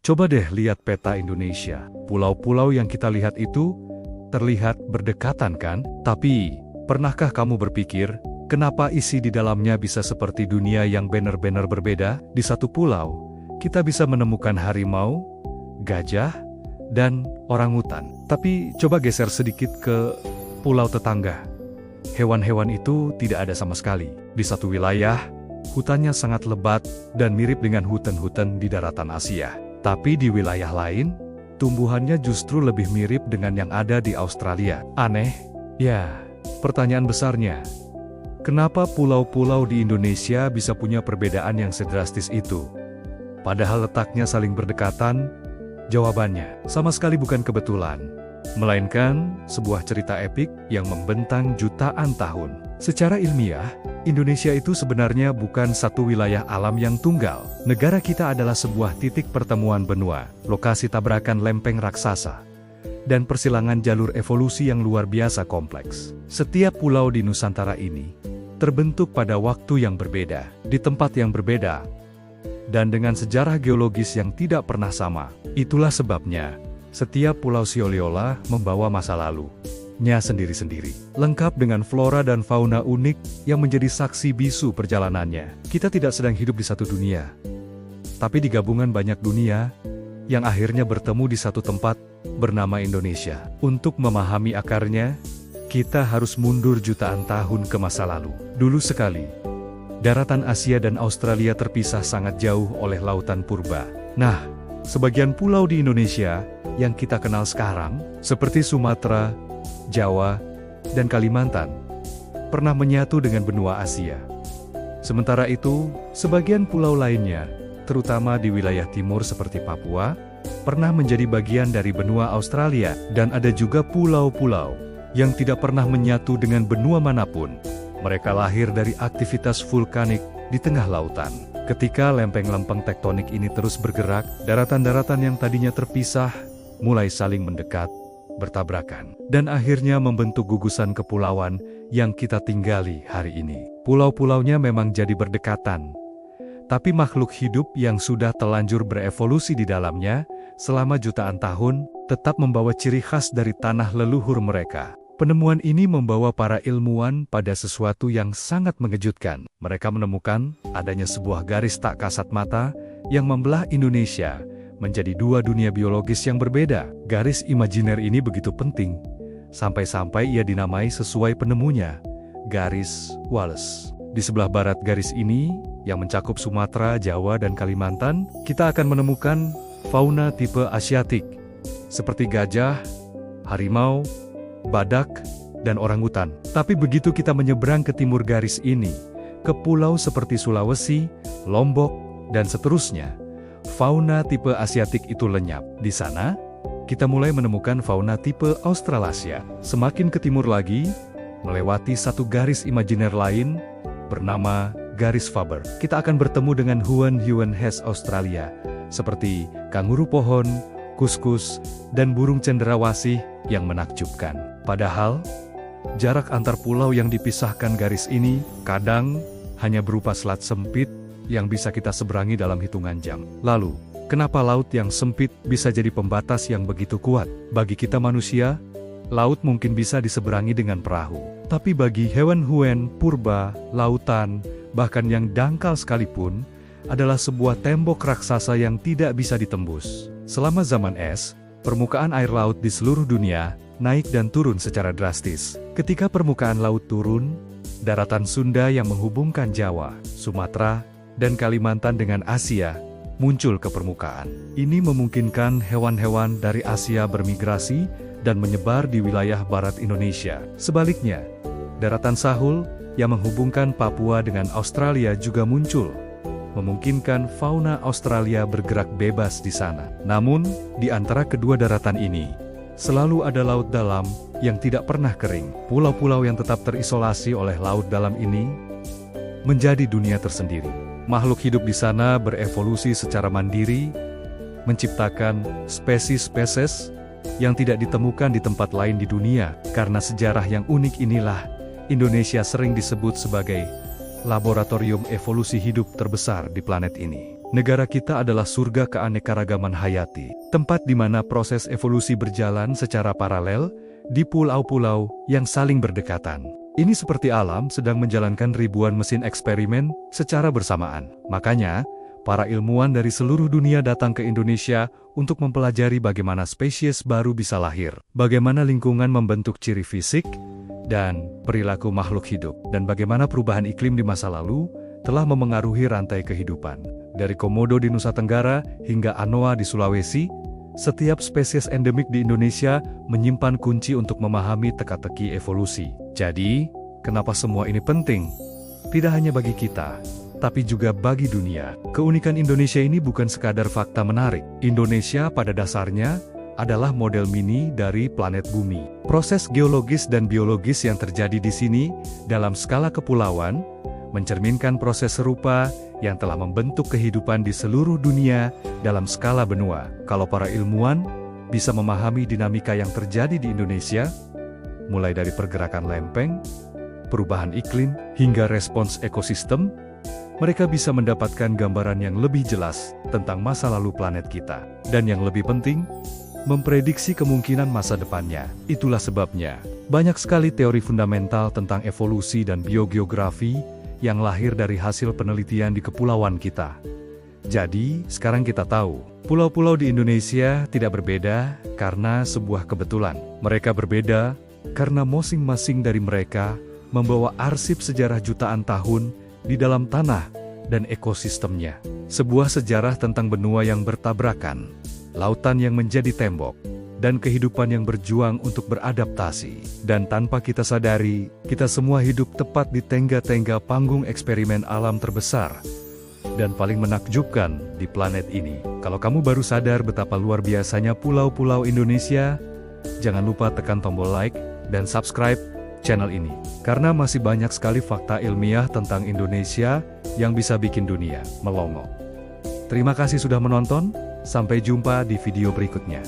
Coba deh lihat peta Indonesia. Pulau-pulau yang kita lihat itu terlihat berdekatan kan? Tapi, pernahkah kamu berpikir, kenapa isi di dalamnya bisa seperti dunia yang benar-benar berbeda? Di satu pulau, kita bisa menemukan harimau, gajah, dan orangutan. Tapi coba geser sedikit ke pulau tetangga. Hewan-hewan itu tidak ada sama sekali. Di satu wilayah, hutannya sangat lebat dan mirip dengan hutan-hutan di daratan Asia. Tapi di wilayah lain, tumbuhannya justru lebih mirip dengan yang ada di Australia. Aneh? Ya, pertanyaan besarnya, kenapa pulau-pulau di Indonesia bisa punya perbedaan yang sedrastis itu? Padahal letaknya saling berdekatan. Jawabannya, sama sekali bukan kebetulan, melainkan sebuah cerita epik yang membentang jutaan tahun. Secara ilmiah, Indonesia itu sebenarnya bukan satu wilayah alam yang tunggal. Negara kita adalah sebuah titik pertemuan benua, lokasi tabrakan lempeng raksasa, dan persilangan jalur evolusi yang luar biasa kompleks. Setiap pulau di Nusantara ini terbentuk pada waktu yang berbeda, di tempat yang berbeda, dan dengan sejarah geologis yang tidak pernah sama. Itulah sebabnya, setiap pulau Sioliola membawa masa lalunya sendiri-sendiri, lengkap dengan flora dan fauna unik yang menjadi saksi bisu perjalanannya. Kita tidak sedang hidup di satu dunia, tapi di gabungan banyak dunia yang akhirnya bertemu di satu tempat bernama Indonesia. Untuk memahami akarnya, kita harus mundur jutaan tahun ke masa lalu. Dulu sekali, daratan Asia dan Australia terpisah sangat jauh oleh lautan purba. Nah, sebagian pulau di Indonesia yang kita kenal sekarang, seperti Sumatera, Jawa, dan Kalimantan, pernah menyatu dengan benua Asia. Sementara itu, sebagian pulau lainnya, terutama di wilayah timur seperti Papua, pernah menjadi bagian dari benua Australia, dan ada juga pulau-pulau yang tidak pernah menyatu dengan benua manapun. Mereka lahir dari aktivitas vulkanik di tengah lautan. Ketika lempeng-lempeng tektonik ini terus bergerak, daratan-daratan yang tadinya terpisah mulai saling mendekat, bertabrakan, dan akhirnya membentuk gugusan kepulauan yang kita tinggali hari ini. Pulau-pulaunya memang jadi berdekatan, tapi makhluk hidup yang sudah telanjur berevolusi di dalamnya selama jutaan tahun tetap membawa ciri khas dari tanah leluhur mereka. Penemuan ini membawa para ilmuwan pada sesuatu yang sangat mengejutkan. Mereka menemukan adanya sebuah garis tak kasat mata yang membelah Indonesia menjadi dua dunia biologis yang berbeda. Garis imajiner ini begitu penting, sampai-sampai ia dinamai sesuai penemunya, garis Wallace. Di sebelah barat garis ini, yang mencakup Sumatera, Jawa, dan Kalimantan, kita akan menemukan fauna tipe Asiatik, seperti gajah, harimau, badak, dan orangutan. Tapi begitu kita menyeberang ke timur garis ini, ke pulau seperti Sulawesi, Lombok, dan seterusnya, fauna tipe Asiatik itu lenyap. Di sana, kita mulai menemukan fauna tipe Australasia. Semakin ke timur lagi, melewati satu garis imajiner lain, bernama garis Faber, kita akan bertemu dengan hewan-hewan khas Australia, seperti kanguru pohon, kuskus, dan burung cendrawasih yang menakjubkan. Padahal, jarak antar pulau yang dipisahkan garis ini kadang hanya berupa selat sempit yang bisa kita seberangi dalam hitungan jam. Lalu, kenapa laut yang sempit bisa jadi pembatas yang begitu kuat? Bagi kita manusia, laut mungkin bisa diseberangi dengan perahu. Tapi bagi hewan-hewan purba, lautan, bahkan yang dangkal sekalipun, adalah sebuah tembok raksasa yang tidak bisa ditembus. Selama zaman es, permukaan air laut di seluruh dunia naik dan turun secara drastis. Ketika permukaan laut turun, daratan Sunda yang menghubungkan Jawa, Sumatera, dan Kalimantan dengan Asia muncul ke permukaan. Ini memungkinkan hewan-hewan dari Asia bermigrasi dan menyebar di wilayah barat Indonesia. Sebaliknya, daratan Sahul yang menghubungkan Papua dengan Australia juga muncul, memungkinkan fauna Australia bergerak bebas di sana. Namun, di antara kedua daratan ini, selalu ada laut dalam yang tidak pernah kering. Pulau-pulau yang tetap terisolasi oleh laut dalam ini menjadi dunia tersendiri. Makhluk hidup di sana berevolusi secara mandiri, menciptakan spesies-spesies yang tidak ditemukan di tempat lain di dunia. Karena sejarah yang unik inilah, Indonesia sering disebut sebagai laboratorium evolusi hidup terbesar di planet ini. Negara kita adalah surga keanekaragaman hayati, tempat di mana proses evolusi berjalan secara paralel di pulau-pulau yang saling berdekatan. Ini seperti alam sedang menjalankan ribuan mesin eksperimen secara bersamaan. Makanya, para ilmuwan dari seluruh dunia datang ke Indonesia untuk mempelajari bagaimana spesies baru bisa lahir, bagaimana lingkungan membentuk ciri fisik dan perilaku makhluk hidup, dan bagaimana perubahan iklim di masa lalu telah memengaruhi rantai kehidupan. Dari Komodo di Nusa Tenggara hingga Anoa di Sulawesi, setiap spesies endemik di Indonesia menyimpan kunci untuk memahami teka-teki evolusi. Jadi, kenapa semua ini penting? Tidak hanya bagi kita, tapi juga bagi dunia. Keunikan Indonesia ini bukan sekadar fakta menarik. Indonesia pada dasarnya adalah model mini dari planet Bumi. Proses geologis dan biologis yang terjadi di sini dalam skala kepulauan mencerminkan proses serupa yang telah membentuk kehidupan di seluruh dunia dalam skala benua. Kalau para ilmuwan bisa memahami dinamika yang terjadi di Indonesia, mulai dari pergerakan lempeng, perubahan iklim, hingga respons ekosistem, mereka bisa mendapatkan gambaran yang lebih jelas tentang masa lalu planet kita. Dan yang lebih penting, memprediksi kemungkinan masa depannya. Itulah sebabnya, banyak sekali teori fundamental tentang evolusi dan biogeografi yang lahir dari hasil penelitian di kepulauan kita. Jadi, sekarang kita tahu, pulau-pulau di Indonesia tidak berbeda karena sebuah kebetulan. Mereka berbeda karena masing-masing dari mereka membawa arsip sejarah jutaan tahun di dalam tanah dan ekosistemnya. Sebuah sejarah tentang benua yang bertabrakan, lautan yang menjadi tembok, dan kehidupan yang berjuang untuk beradaptasi. Dan tanpa kita sadari, kita semua hidup tepat di tengah-tengah panggung eksperimen alam terbesar dan paling menakjubkan di planet ini. Kalau kamu baru sadar betapa luar biasanya pulau-pulau Indonesia, jangan lupa tekan tombol like dan subscribe channel ini. Karena masih banyak sekali fakta ilmiah tentang Indonesia yang bisa bikin dunia melongo. Terima kasih sudah menonton, sampai jumpa di video berikutnya.